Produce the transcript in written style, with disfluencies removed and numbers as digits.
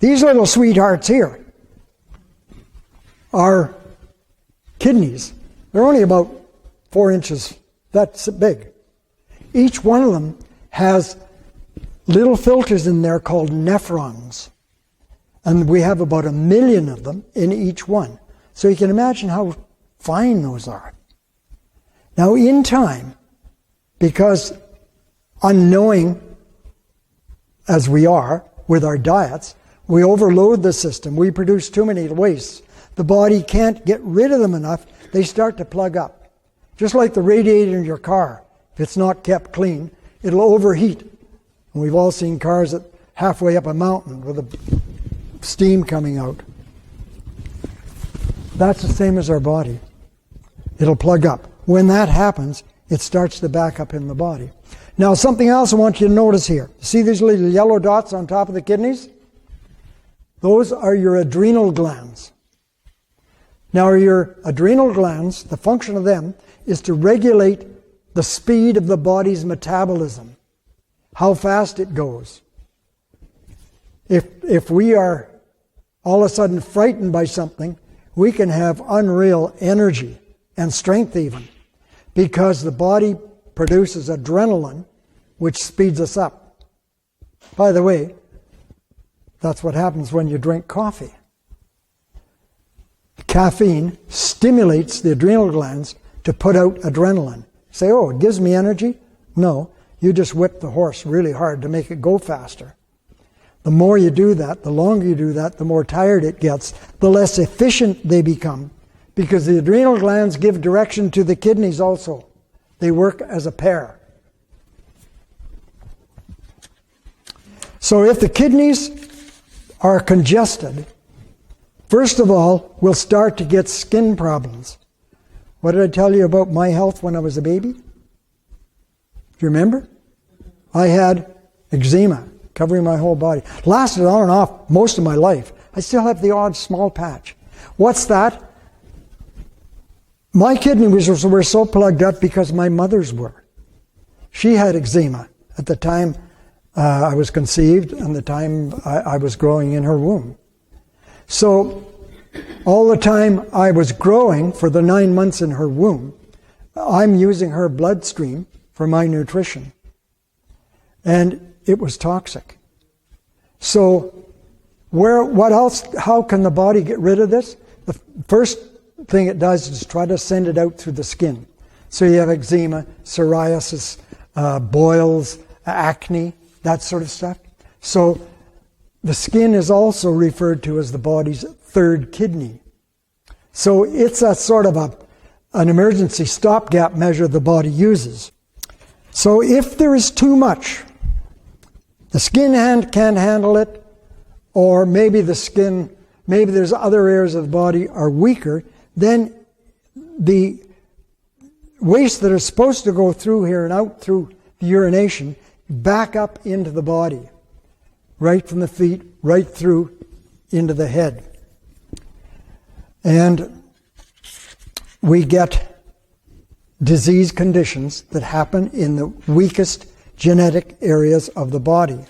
These little sweethearts here are kidneys. They're only about 4 inches, that's big. Each one of them has little filters in there called nephrons. And we have about 1 million of them in each one. So you can imagine how fine those are. Now in time, because unknowing as we are with our diets, we overload the system. We produce too many wastes. The body can't get rid of them enough. They start to plug up. Just like the radiator in your car. If it's not kept clean, it'll overheat. And we've all seen cars that halfway up a mountain with the steam coming out. That's the same as our body. It'll plug up. When that happens, it starts to back up in the body. Now, something else I want you to notice here. See these little yellow dots on top of the kidneys? Those are your adrenal glands. Now, your adrenal glands, the function of them is to regulate the speed of the body's metabolism, how fast it goes. If we are all of a sudden frightened by something, we can have unreal energy and strength even, because the body produces adrenaline, which speeds us up. By the way, that's what happens when you drink coffee. Caffeine stimulates the adrenal glands to put out adrenaline. Say, oh, it gives me energy? No, you just whip the horse really hard to make it go faster. The more you do that, the longer you do that, the more tired it gets, the less efficient they become, because the adrenal glands give direction to the kidneys also. They work as a pair. So if the kidneys are congested, first of all, we'll start to get skin problems. What did I tell you about my health when I was a baby? Do you remember? I had eczema covering my whole body. Lasted on and off most of my life. I still have the odd small patch. What's that? My kidneys were so plugged up because my mother's were. She had eczema at the time I was conceived and the time I was growing in her womb. So all the time I was growing for the 9 months in her womb, I'm using her bloodstream for my nutrition. And it was toxic. So what else? How can the body get rid of this? The first thing it does is try to send it out through the skin. So you have eczema, psoriasis, boils, acne, that sort of stuff. So the skin is also referred to as the body's third kidney. So it's a sort of an emergency stopgap measure the body uses. So if there is too much, the skin can't handle it, or maybe maybe there's other areas of the body are weaker, then the waste that is supposed to go through here and out through the urination back up into the body, right from the feet, right through into the head. And we get disease conditions that happen in the weakest genetic areas of the body.